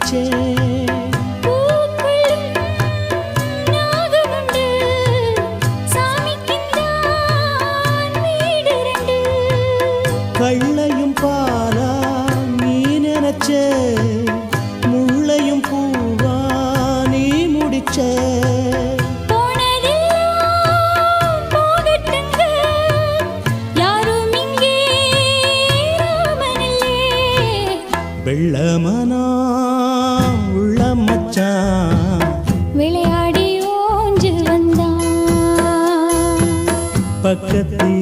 நினைச்சேன். கள்ளையும் பாலா நீ நினைச்ச, முள்ளையும் பூவா நீ முடிச்ச. வெள்ளமனா உள்ள மச்சான் விளையாடி ஓஞ்சு வந்தான். பக்கத்தில்